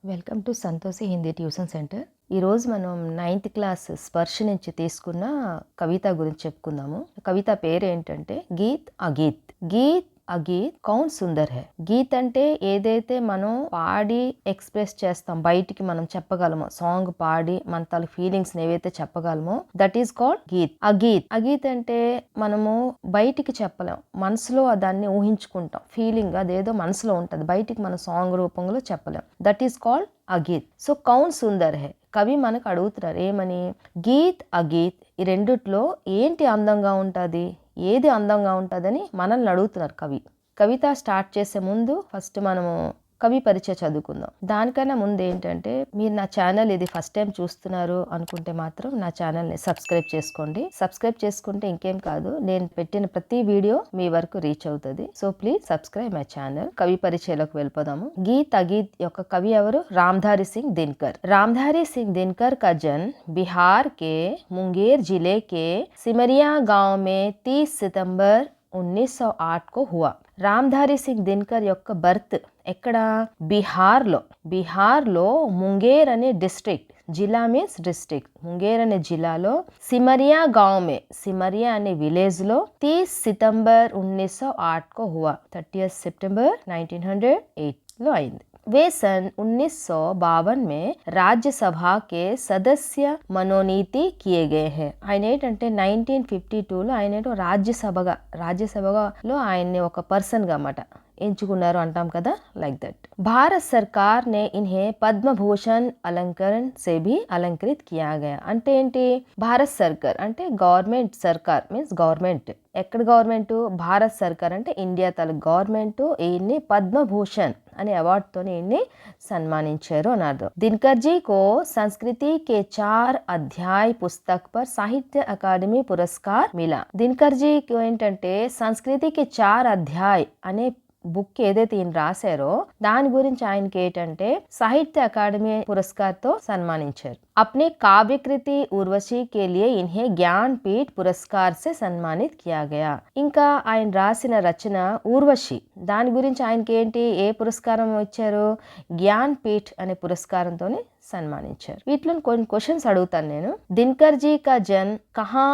Welcome to Santoshi Hindi tuition centre. ఈరోజు మనం 9th class స్పర్శ నుంచి తీసుకున్న కవిత గురించి చెప్పుకుందాము. కవిత పేరు ఏంటంటే గీత్ అగీత్. గీత్ అగీత్ కౌన్ సుందర్ హై. గీత్ అంటే ఏదైతే మనం పాడి ఎక్స్ప్రెస్ చేస్తాం, బయటికి మనం చెప్పగలమో, సాంగ్ పాడి మన తల ఫీలింగ్స్ ఏవైతే చెప్పగలమో దట్ ఈస్ కాల్డ్ గీత్. అగీత్. అగీత్ అంటే మనము బయటికి చెప్పలేం, మనసులో దాన్ని ఊహించుకుంటాం. ఫీలింగ్ అదేదో మనసులో ఉంటుంది, బయటికి మన సాంగ్ రూపంలో చెప్పలేం. దట్ ఈస్ కాల్డ్ అగీత్. సో కౌన్ సుందర్ హై. కవి మనకు అడుగుతున్నారు ఏమని, గీత్ అగీత్ ఈ రెండిట్లో ఏంటి అందంగా ఉంటుంది, ఏది అందంగా ఉంటుందని మనల్ని అడుగుతున్నారు కవి. కవిత స్టార్ట్ చేసే ముందు ఫస్ట్ మనము కవి పరిచయం చదువుకుందాం. దానికన్నా ముందు ఏంటంటే, మీరు నా ఛానల్ ఇది ఫస్ట్ టైం చూస్తున్నారు అనుకుంటే మాత్రం నా ఛానల్ని సబ్స్క్రైబ్ చేసుకోండి. సబ్స్క్రైబ్ చేసుకుంటే ఇంకేం కాదు, నేను పెట్టిన ప్రతి వీడియో మీ వరకు రీచ్ అవుతుంది. So please subscribe my channel. కవి పరిచయంలోకి వెళ్ళిపోదాము. గీత్ అగీత్ యొక్క కవి ఎవరు? రామధారి సింగ్ దినకర్. रामधारी सिंह दिनकर का जन्म बिहार के मुंगेर जिले के सिमरिया गांव में 30 सितंबर 1908 को हुआ. రామధారి సింగ్ దినకర్ యొక్క బర్త్ ఎక్కడ? బిహార్లో ముంగేర్ అనే డిస్ట్రిక్ట్, జిల్లా మీన్స్ డిస్ట్రిక్ట్, ముంగేర్ అనే జిల్లాలో సిమరియా గాంవ్ మే, సిమరియా అనే విలేజ్ లో 30 सितंबर 1908 को हुआ. 30 सितंबर 1908 లో అయింది. वे सन 1952 में राज्यसभा के सदस्य मनोनीति किए गए हैं. ఆయన ఏంటంటే 1952లో ఆయన రాజ్యసభలో ఆయన్ని ఒక పర్సన్ గా అన్నమాట ఎంచుకున్నారు అంటాం కదా, లైక్ దట్. భారత్ సర్కార్ నే ఇన్హే పద్మభూషణ్ అలంకరణ సే భీ అలంకృత్ కియా గయా. అంటే ఏంటి? భారత్ సర్కార్ అంటే గవర్నమెంట్, సర్కార్ మీన్స్ గవర్నమెంట్. ఎక్కడ గవర్నమెంట్? భారత్ సర్కార్ అంటే ఇండియా తల గవర్నమెంట్ ఈయన్ని పద్మభూషణ్ అనే అవార్డుతో ఈయన్ని సన్మానించారు అని అర్థం. దినకర్ జీ కో సంస్కృతి కే 4 అధ్యాయ పుస్తక్ పర్ సాహిత్య అకాడమీ పురస్కార్ మిలా. దినకర్ జీ ఏంటంటే సంస్కృతికి 4 అధ్యాయ్ అనే బుక్ ఏదైతే ఈయన రాశారో దాని గురించి ఆయనకి ఏంటంటే సాహిత్య అకాడమీ పురస్కార్తో సన్మానించారు. अपने काव्यकृति उर्वशी के लिए इन्हें ज्ञानपीठ पुरस्कार से सम्मानित किया गया. ఇంకా ఆయన రాసిన రచన ఊర్వశి, దాని గురించి ఆయనకి ఏంటి, ఏ పురస్కారం ఇచ్చారు? జ్ఞాన్పీఠ్ అనే పురస్కారంతో సన్మానించారు. వీటిలో కొన్ని క్వశ్చన్స్ అడుగుతాను నేను. దినకర్ జీ కా జన్మ కహా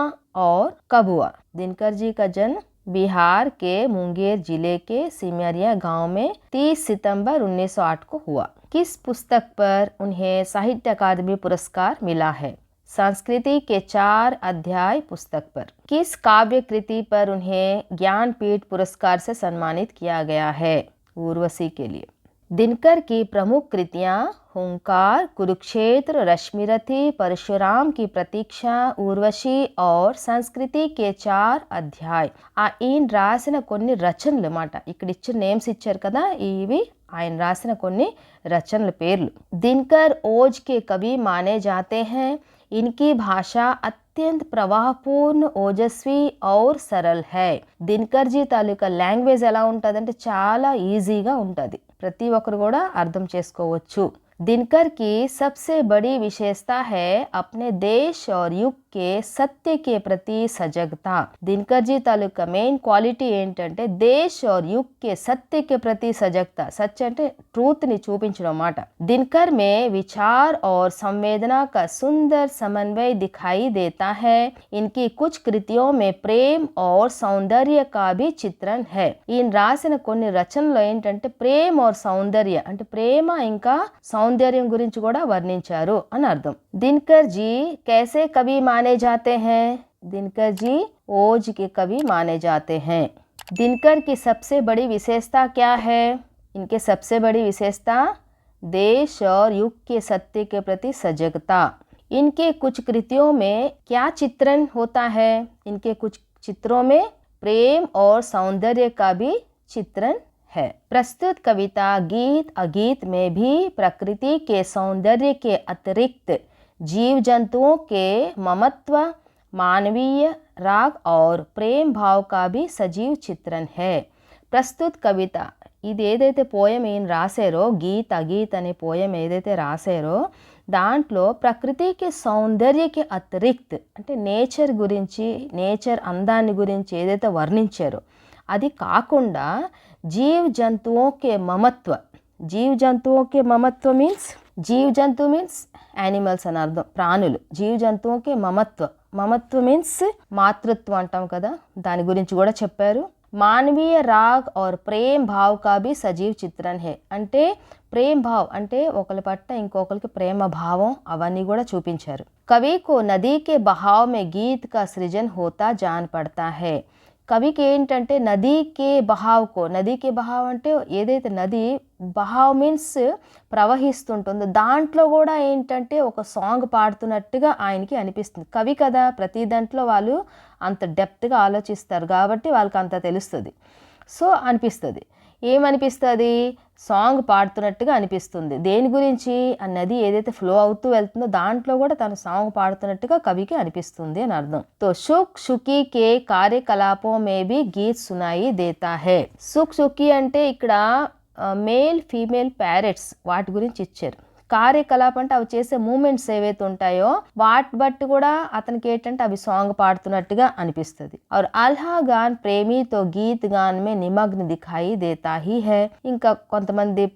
और कब हुआ? दिनकर जी का जन्म बिहार के मुंगेर जिले के सिमरिया गांव में 30 सितंबर 1908 को हुआ. किस पुस्तक पर उन्हें साहित्य अकादमी पुरस्कार मिला है? संस्कृति के 4 अध्याय पुस्तक पर. किस काव्य कृति पर उन्हें ज्ञानपीठ पुरस्कार से सम्मानित किया गया है? उर्वशी के लिए. दिनकर की प्रमुख कृतियां हुंकार, कुरुक्षेत्र, रश्मिरथी, परशुराम की प्रतीक्षा, ఊర్వశి और సంస్కృతి के 4 అధ్యాయ్. ఈయన రాసిన కొన్ని రచనలు మాట, ఇక్కడ ఇచ్చిన నేమ్స్ ఇచ్చారు కదా, ఇవి ఆయన రాసిన కొన్ని రచనల పేర్లు. దినకర్ ఓజ్ के कवि माने जाते हैं. इनकी भाषा అత్యంత ప్రవాహపూర్ణ, ఓజస్వి ఔర్ సరల్ హై. దినకర్ జీ తాలూకా లాంగ్వేజ్ ఎలా ఉంటుంది అంటే చాలా ఈజీగా ఉంటుంది, ప్రతి ఒక్కరు కూడా అర్థం చేసుకోవచ్చు. दिनकर की सबसे बड़ी विशेषता है अपने देश और युग के सत्य के प्रति सजगता. दिनकर जी तालुका मेन क्वालिटी ఏంటంటే దేశ్ और युग के सत्य के प्रति सजगता. सच అంటే ट्रूथ ని చూపించడం మాట. दिनकर में विचार और संवेदना का सुंदर समन्वय दिखाई देता है. इनकी कुछ कृतियों में प्रेम और सौंदर्य का भी चित्रण है. ఈయన రాసిన కొన్ని రచనలు ఏంటంటే ప్రేమ और సౌందర్య అంటే ప్రేమ ఇంకా సౌందర్యం గురించి కూడా వర్ణించారు అని అర్థం. దినకర్ జీ कैसे कवि माने जाते हैं? दिनकर जी ओज के कवि माने जाते हैं. दिनकर की सबसे बड़ी विशेषता क्या है? इनके सबसे बड़ी विशेषता देश और युग के सत्य के प्रति सजगता. इनके कुछ कृतियों में क्या चित्रण होता है? इनके कुछ चित्रों में प्रेम और सौंदर्य का भी चित्रण है. प्रस्तुत कविता गीत अगीत में भी प्रकृति के सौंदर्य के अतिरिक्त जीव जंतुओं के ममत्व, मानवीय राग और प्रेम भाव का भी सजीव चित्रण है. ప్రస్తుత కవిత, ఇది ఏదైతే పోయం ఈయన రాశారో, గీత్ అగీత్ అనే పోయం ఏదైతే రాశారో దాంట్లో ప్రకృతికి సౌందర్యకి అతిరిక్త్ అంటే నేచర్ గురించి, నేచర్ అందాన్ని గురించి ఏదైతే వర్ణించారో అది కాకుండా జీవ్ జంతువుకే మమత్వ జీవ జంతువుల కే మమత్వ మీన్స్ జీవ జంతువు మీన్స్ యానిమల్స్ అని అర్థం, ప్రాణులు. జీవ జంతువుకే మమత్వ మీన్స్ మాతృత్వం అంటాం కదా, దాని గురించి కూడా చెప్పారు. మానవీయ రాగ్ और ప్రేమ్ భావ్ కా భీ సజీవ్ చిత్రన్ హే, అంటే ప్రేమ్ భావ్ అంటే ఒకరి పట్ల ఇంకొకరికి ప్రేమ భావం అవన్నీ కూడా చూపించారు. కవి కో నదీ కే బహావ్ మే గీత్ కా సృజన్ హోతా జాన్ పడతా హే. కవికి ఏంటంటే నదీకే బహావ్ అంటే ఏదైతే నది బహావ్ మీన్స్ ప్రవహిస్తుంటుందో దాంట్లో కూడా ఏంటంటే ఒక సాంగ్ పాడుతున్నట్టుగా ఆయనకి అనిపిస్తుంది. కవి కదా, ప్రతి దాంట్లో వాళ్ళు అంత డెప్త్గా ఆలోచిస్తారు కాబట్టి వాళ్ళకి అంత తెలుస్తుంది. సో అనిపిస్తుంది, ఏమనిపిస్తుంది, సాంగ్ పాడుతున్నట్టుగా అనిపిస్తుంది. దేని గురించి, ఆ నది ఏదైతే ఫ్లో అవుతూ వెళ్తుందో దాంట్లో కూడా తను సాంగ్ పాడుతున్నట్టుగా కవికి అనిపిస్తుంది అని అర్థం. తో సుఖ్ సుఖీ కే కార్యకలాపో మే భీ గీత్ సునాయి దేతా హే. సుఖ్ సుఖీ అంటే ఇక్కడ మేల్ ఫీమేల్ ప్యారెట్స్ వాటి గురించి ఇచ్చారు. కార్యకలాపం అంటే అవి చేసే మూమెంట్స్ ఏవైతే ఉంటాయో వాటి బట్టి కూడా అతనికి ఏంటంటే అవి సాంగ్ పాడుతున్నట్టుగా అనిపిస్తుంది. और అల్హా గాన్ ప్రేమితో గీత్ గాన్ మే నిమగ్న దిఖాయి దేతా హీ హై. ఇంకా కొంతమంది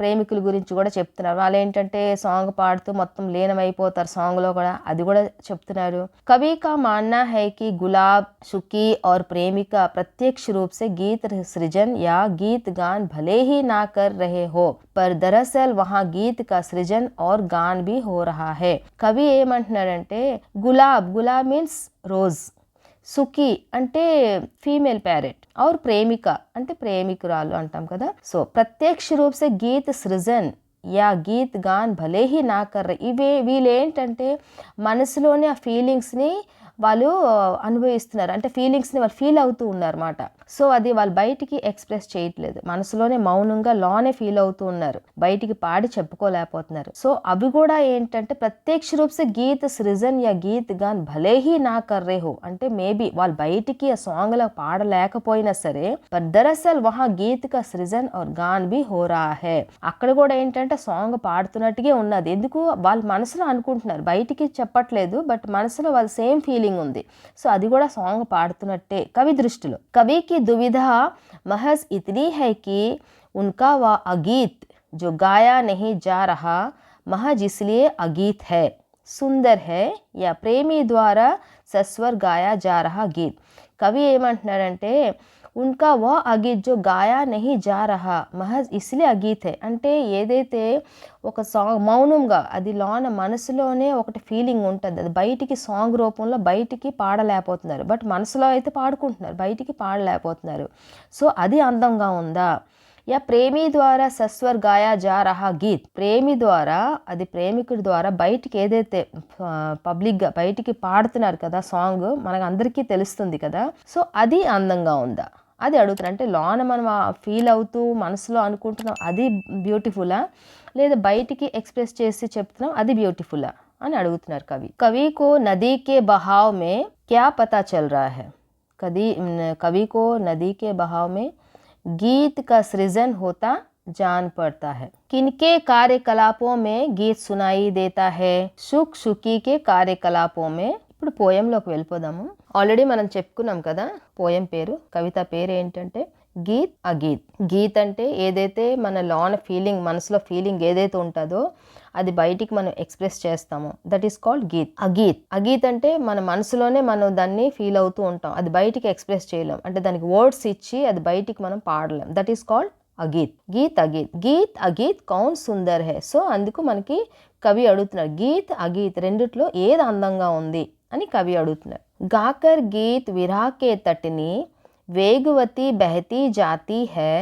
ప్రేమికుల గురించి కూడా చెప్తున్నారు. వాళ్ళు ఏంటంటే సాంగ్ పాడుతూ మొత్తం లీనమైపోతారు సాంగ్ లో కూడా, అది కూడా చెప్తున్నారు. కవి కా మాनना है कि गुलाब सुखी और प्रेमिका प्रत्यक्ष रूप से गीत सृजन या गीत गान भले ही ना कर रहे हो पर दरअसल वहाँ गीत का సృజన్ और గాన్ भी हो रहा है. కవి ఏమంటున్నాడంటే గులాబ్ మీన్స్ రోజ్, సుఖీ అంటే ఫీమేల్ ప్యారెట్, और ప్రేమిక అంటే ప్రేమికురాలు అంటాం కదా. సో ప్రత్యక్ష రూప్ సే గీత్ సృజన్ యా గీత్ గాన్ భలే హీ నా కర్ ఇవే వీళ్ళు ఏంటంటే మనసులోని ఆ ఫీలింగ్స్ని వాళ్ళు అనుభవిస్తున్నారు, అంటే ఫీలింగ్స్ని వాళ్ళు ఫీల్ అవుతూ ఉన్నారన్నమాట. సో అది వాళ్ళు బయటికి ఎక్స్ప్రెస్ చేయట్లేదు, మనసులోనే మౌనంగా లోనే ఫీల్ అవుతూ ఉన్నారు, బయటికి పాడి చెప్పుకోలేకపోతున్నారు. సో అవి కూడా ఏంటంటే ప్రత్యక్ష రూప్ సే గీత్ సృజన్ యా గీత్ గాన్ భలే హీ నా కర్ రే హో, అంటే మేబీ వాళ్ళు బయటికి ఆ సాంగ్ లో పాడలేకపోయినా సరే పర్ దరఅసల్ వహా గీత్ కా సృజన్ और గాన్ भी हो रहा है, అక్కడ కూడా ఏంటంటే సాంగ్ పాడుతున్నట్టుగా ఉన్నది. ఎందుకు, వాళ్ళ మనసులో అనుకుంటున్నారు, బయటికి చెప్పట్లేదు, బట్ మనసులో వాళ్ళ సేమ్ ఫీలింగ్ ఉంది. సో అది కూడా సాంగ్ పాడుతున్నట్టే కవి దృష్టిలో. కవికి दुविधा महज इतनी है कि उनका वह अगीत जो गाया नहीं जा रहा महज इसलिए अगीत है, सुंदर है या प्रेमी द्वारा सस्वर गाया जा रहा गीत. कवि ఏమంటున్నాడంటే उनका वह अगीत जो गाया नहीं जा रहा महज इसलिए अगीत है, అంటే ఏదైతే ఒక సాంగ్ మౌనంగా అది లోన మనసులోనే ఒకటి ఫీలింగ్ ఉంటుంది, అది బయటికి సాంగ్ రూపంలో బయటికి పాడలేకపోతున్నారు, బట్ మనసులో అయితే పాడుకుంటున్నారు, బయటికి పాడలేకపోతున్నారు. సో అది అందంగా ఉందా. యా ప్రేమి ద్వారా సస్వర్ గాయా జా రహా గీత్, ప్రేమి ద్వారా అది ప్రేమికుడి ద్వారా బయటికి ఏదైతే పబ్లిక్గా బయటికి పాడుతున్నారు కదా సాంగ్, మనకు అందరికీ తెలుస్తుంది కదా. సో అది అందంగా ఉందా అది అడుగుతున్నారు. అంటే లోన మనం ఫీల్ అవుతూ మనసులో అనుకుంటున్నాం అది బ్యూటిఫుల్లా, లేదా బయటికి ఎక్స్ప్రెస్ చేసి చెప్తున్నాం అది బ్యూటిఫుల్లా అని అడుగుతున్నారు కవి. కవికో నదీ కే బహావ్ మే క్యా పతా చల్ రహా హై. కవికో నదీ కే బహావ్ మే गीत का सृजन होता जान पड़ता है. किनके कार्यकलापों में गीत सुनाई देता है. सुख सुखी के कार्यकलापों में. ఇప్పుడు పోయంలోకి వెళ్ళిపోదాము. ఆల్రెడీ మనం చెప్పుకున్నాం కదా పోయం పేరు, కవిత పేరు ఏంటంటే గీత్ అగీత్. గీత్ అంటే ఏదైతే మన లోన ఫీలింగ్, మనసులో ఫీలింగ్ ఏదైతే ఉంటుందో అది బయటికి మనం ఎక్స్ప్రెస్ చేస్తామో దట్ ఈస్ కాల్డ్ గీత్. అగీత్ అంటే మన మనసులోనే మనం దాన్ని ఫీల్ అవుతూ ఉంటాం, అది బయటికి ఎక్స్ప్రెస్ చేయలేం, అంటే దానికి వర్డ్స్ ఇచ్చి అది బయటికి మనం పాడలేం, దట్ ఈస్ కాల్డ్ అగీత్. గీత్ అగీత్ కౌన్ సుందర్ హే. సో అందుకు మనకి కవి అడుగుతున్నారు గీత్ అగీత్ రెండిట్లో ఏది అందంగా ఉంది అని కవి అడుగుతున్నారు. గాకర్ గీత్ విరాకే తటిని వేగవతి బహती जाती है,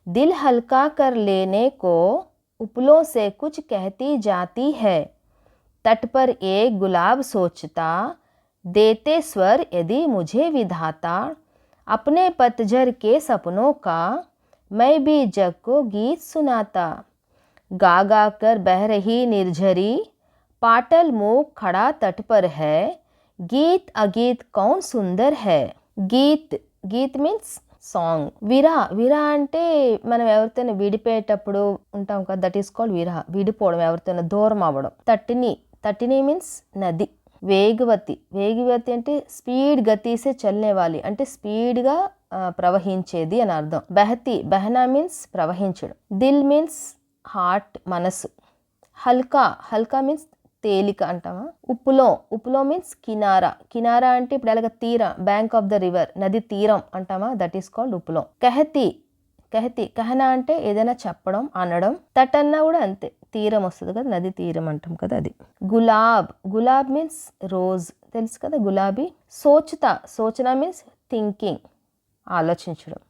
दिल हल्का कर लेने को उपलों से कुछ कहती जाती है, तट पर एक गुलाब सोचता देते स्वर यदि मुझे विधाता, अपने पतझर के सपनों का मैं भी जग को गीत सुनाता, गा गा कर बह रही निर्झरी पाटल मूक खड़ा तट पर है, गीत अगीत कौन सुंदर है. గీత్ మీన్స్ సాంగ్. విరహ అంటే మనం ఎవరితోనే విడిపోయేటప్పుడు ఉంటాం కదా, దట్ ఈస్ కాల్డ్ విరహ, విడిపోవడం, ఎవరితోనే దూరం అవ్వడం. తటిని మీన్స్ నది. వేగవతి అంటే స్పీడ్ గతీసే చల్నేవాలి, అంటే స్పీడ్గా ప్రవహించేది అని అర్థం. బహనా మీన్స్ ప్రవహించడం. దిల్ మీన్స్ హార్ట్ మనసు. హల్కా, హల్కా మీన్స్ తేలిక అంటామా. ఉప్పులో, ఉప్పులో మీన్స్ కినారా. కినారా అంటే ఇప్పుడు ఎలాగ తీరం, బ్యాంక్ ఆఫ్ ద రివర్, నది తీరం అంటామా, దట్ ఈస్ కాల్డ్ ఉప్పులో. కహతి, కహతి, కహనా అంటే ఏదైనా చెప్పడం, అనడం. తట్ అన్నా కూడా అంతే, తీరం వస్తుంది కదా, నది తీరం అంటాం కదా అది. గులాబ్, గులాబ్ మీన్స్ రోజ్, తెలుసు కదా గులాబీ. సోచత, సోచన మీన్స్ థింకింగ్, ఆలోచించడం.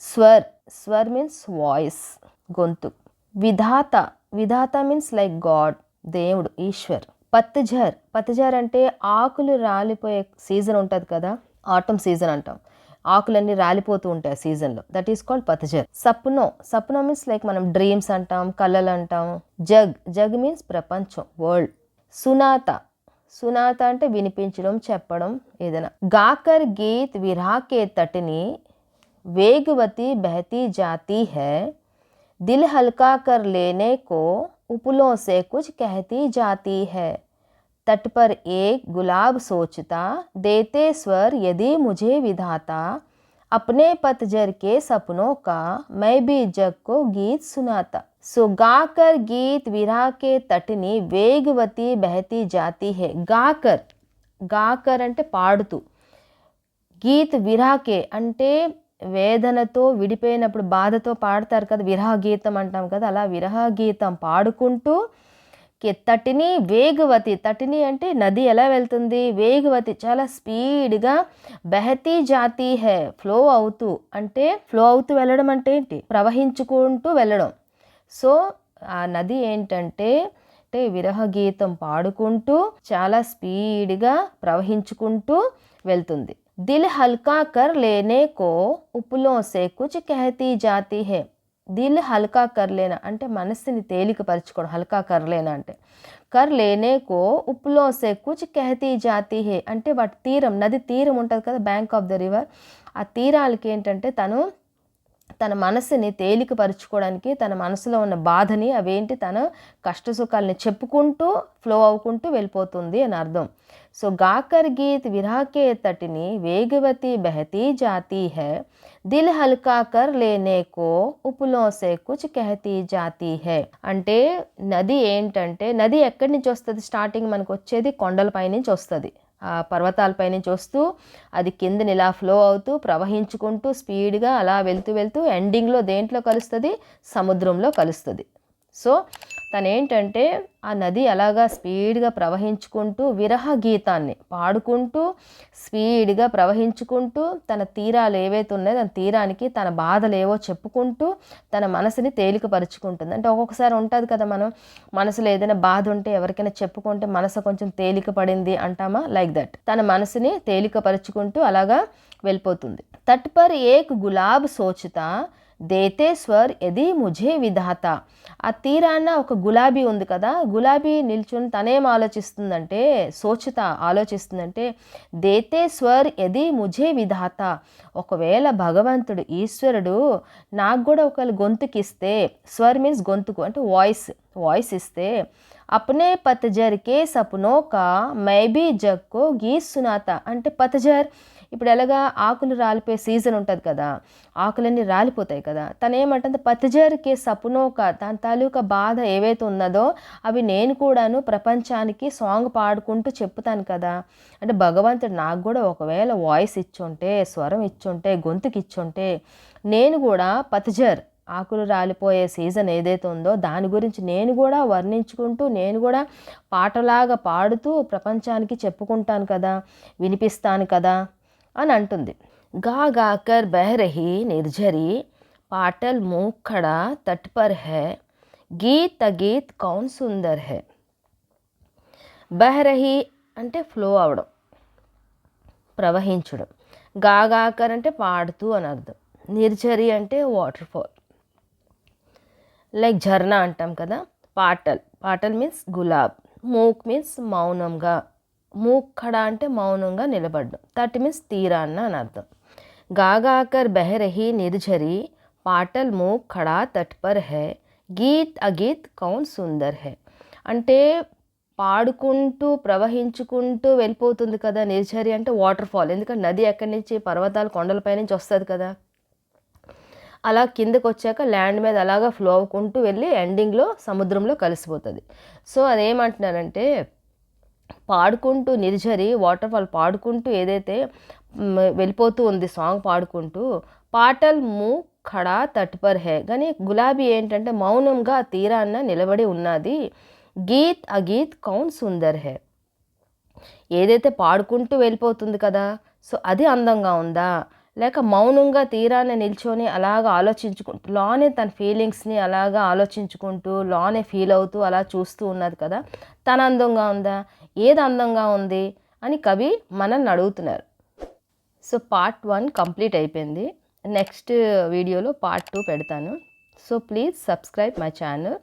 స్వర్, స్వర్ మీన్స్ వాయిస్, గొంతు. విధాత, విధాత మీన్స్ లైక్ గాడ్, దేవుడు, ఈశ్వర్. పత్తిఝర్, పత్తిఝర్ అంటే ఆకులు రాలిపోయే సీజన్ ఉంటుంది కదా, ఆటమ్ సీజన్ అంటాం, ఆకులన్నీ రాలిపోతూ ఉంటాయి ఆ సీజన్లో, దట్ ఈస్ కాల్డ్ పత్తిఝర్. సప్నో, సప్నో మీన్స్ లైక్ మనం డ్రీమ్స్ అంటాం, కళలు అంటాం. జగ్, జగ్ మీన్స్ ప్రపంచం, వరల్డ్. సునాత, సునాత అంటే వినిపించడం, చెప్పడం ఏదైనా. గాకర్ గీత్ విరాకే తటిని వేగవతి బహती जाती है, दिल हल्का कर लेने को उपलों से कुछ कहती जाती है, तट पर एक गुलाब सोचता, देते स्वर यदि मुझे विधाता, अपने पतझर के सपनों का मैं भी जग को गीत सुनाता. सो गाकर गीत विरह के तटनी वेगवती बहती जाती है. गाकर, గాకర్ అంటే పాడుతూ, గీత్ విరాకే అంటే వేదనతో విడిపోయినప్పుడు బాధతో పాడతారు కదా, విరహ గీతం అంటాం కదా, అలా విరహ గీతం పాడుకుంటూ. తటిని వేగవతి, తటిని అంటే నది ఎలా వెళ్తుంది, వేగవతి చాలా స్పీడ్గా. బహతీ జాతీ హే ఫ్లో అవుతూ, అంటే ఫ్లో అవుతూ వెళ్ళడం అంటే ఏంటి, ప్రవహించుకుంటూ వెళ్ళడం. సో ఆ నది ఏంటంటే విరహ గీతం పాడుకుంటూ చాలా స్పీడ్గా ప్రవహించుకుంటూ వెళ్తుంది. దిల్ హల్కా కర్ లేనే కో ఉప్పులో సే కుచ్ కహతీ జాతీ హే. దిల్ హల్కా కర్లేనా అంటే మనస్సుని తేలికపరచుకోవడం, హల్కా కర్లేనా అంటే. కర్ లేనే కో ఉప్పులో సే కుచ్ కహతీ జాతీ హే అంటే వాటి తీరం, నది తీరం ఉంటుంది కదా, బ్యాంక్ ఆఫ్ ద రివర్, ఆ తీరాలకి ఏంటంటే తన మనసుని తేలికపరుచుకోవడానికి, తన మనసులో ఉన్న బాధని, అవేంటి తన కష్టసుఖాలని చెప్పుకుంటూ ఫ్లో అవ్వుకుంటూ వెళ్ళిపోతుంది అని అర్థం. సో గాకర్ గీత్ విరాకే తటిని వేగవతి బహతీ జాతీ హై, దిల్ హల్కా కర్ లేనే కో ఉప్పులో సే కుచ్ కహతీ జాతీ హై. అంటే నది ఏంటంటే, నది ఎక్కడి నుంచి వస్తుంది, స్టార్టింగ్ మనకు వచ్చేది కొండలపై నుంచి వస్తుంది, ఆ పర్వతాలపై నుంచి వస్తూ అది కిందని ఇలా ఫ్లో అవుతూ ప్రవహించుకుంటూ స్పీడ్గా అలా వెళ్తూ వెళ్తూ ఎండింగ్లో దేంట్లో కలుస్తుంది, సముద్రంలో కలుస్తుంది. సో తనేంటంటే ఆ నది అలాగా స్పీడ్గా ప్రవహించుకుంటూ విరహ గీతాన్ని పాడుకుంటూ స్పీడ్గా ప్రవహించుకుంటూ తన తీరాలు ఏవైతే ఉన్నాయో తన తీరానికి తన బాధలు ఏవో చెప్పుకుంటూ తన మనసుని తేలికపరుచుకుంటుంది. అంటే ఒక్కొక్కసారి ఉంటుంది కదా, మనం మనసులో ఏదైనా బాధ ఉంటే ఎవరికైనా చెప్పుకుంటే మనసు కొంచెం తేలిక పడింది అంటామా, లైక్ దట్ తన మనసుని తేలికపరుచుకుంటూ అలాగా వెళ్ళిపోతుంది. తట్ పర్ ఏక్ గులాబ్ సోచుతా, దేతే స్వర్ యది ముఝే విధాత. ఆ తీరాన ఒక గులాబీ ఉంది కదా, గులాబీ నిల్చుని తనేం ఆలోచిస్తుందంటే, సోచత ఆలోచిస్తుందంటే, దేతే స్వర్ యది ముఝే విధాత, ఒకవేళ భగవంతుడు ఈశ్వరుడు నాకు కూడా ఒకవేళ గొంతుకిస్తే, స్వర్ మీన్స్ గొంతుకు అంటే వాయిస్ ఇస్తే, అప్నే పతజర్కే సప్నోకా మై బీ జగ్కో గీత్ సునాతా. అంటే పతజర్ ఇప్పుడు ఎలాగా ఆకులు రాలిపోయే సీజన్ ఉంటుంది కదా, ఆకులన్నీ రాలిపోతాయి కదా, తను ఏమంటుంది, పతజర్కే సపునోక, దాని తాలూకా బాధ ఏవైతే ఉన్నదో అవి నేను కూడాను ప్రపంచానికి సాంగ్ పాడుకుంటూ చెప్తాను కదా. అంటే భగవంతుడు నాకు కూడా ఒకవేళ వాయిస్ ఇచ్చుంటే, స్వరం ఇచ్చుంటే, గొంతుకి ఇచ్చుంటే, నేను కూడా పతజర్ ఆకులు రాలిపోయే సీజన్ ఏదైతే ఉందో దాని గురించి నేను కూడా వర్ణించుకుంటూ, నేను కూడా పాటలాగా పాడుతూ ప్రపంచానికి చెప్పుకుంటాను కదా, వినిపిస్తాను కదా అని అంటుంది. గా గాకర్ బహ్ రహీ నిర్ఝరీ, పాటల్ మూఖడా తట్ పర్ హై, గీత్ అగీత్ కౌన్ సుందర్ హై. బహ్ రహీ అంటే ఫ్లో అవడం, ప్రవహించడం. గా గాకర్ అంటే పాడుతూ అని అర్థం. నిర్ఝరీ అంటే వాటర్ ఫాల్, లైక్ ఝర్నా అంటాం కదా. పాటల్ మీన్స్ గులాబ్, మూక్ మీన్స్ మౌనంగా, మూఖడా అంటే మౌనంగా నిలబడ్డం. తట్ మీన్స్ తీరాన్న అని అర్థం. గాగాకర్ బహ్ రహీ నిర్ఝరీ, పాటల్ మూక్ ఖడా తట్ పర్ హై, గీత్ అగీత్ కౌన్ సుందర్ హై. అంటే పాడుకుంటూ ప్రవహించుకుంటూ వెళ్ళిపోతుంది కదా నిర్ఝరీ అంటే వాటర్ ఫాల్, ఎందుకంటే నది ఎక్కడి నుంచి, పర్వతాలు కొండలపై నుంచి వస్తుంది కదా. అలా కిందకు వచ్చాక ల్యాండ్ మీద అలాగా ఫ్లో అవ్వుకుంటూ వెళ్ళి ఎండింగ్లో సముద్రంలో కలిసిపోతుంది. సో అదేమంటున్నారంటే పాడుకుంటూ నిర్జరి వాటర్ ఫాల్ పాడుకుంటూ ఏదైతే వెళ్ళిపోతూ ఉంది సాంగ్ పాడుకుంటూ, పాటల్ ము ఖడా తట్ పర్ హే, కానీ గులాబీ ఏంటంటే మౌనంగా తీరాన్న నిలబడి ఉన్నది. గీత్ అగీత్ కౌన్ సుందర్ హే, ఏదైతే పాడుకుంటూ వెళ్ళిపోతుంది కదా, సో అది అందంగా ఉందా, లేక మౌనంగా తీరాన్ని నిల్చొని అలాగా ఆలోచించుకుంటూ లోనే తన ఫీలింగ్స్ని అలాగా ఆలోచించుకుంటూ లోనే ఫీల్ అవుతూ అలా చూస్తూ ఉన్నది కదా, తన అందంగా ఉందా, ఏది అందంగా ఉంది అని కవి మనల్ని అడుగుతున్నారు. సో పార్ట్ 1 కంప్లీట్ అయిపోయింది. నెక్స్ట్ వీడియోలో పార్ట్ 2 పెడతాను. So please subscribe my channel.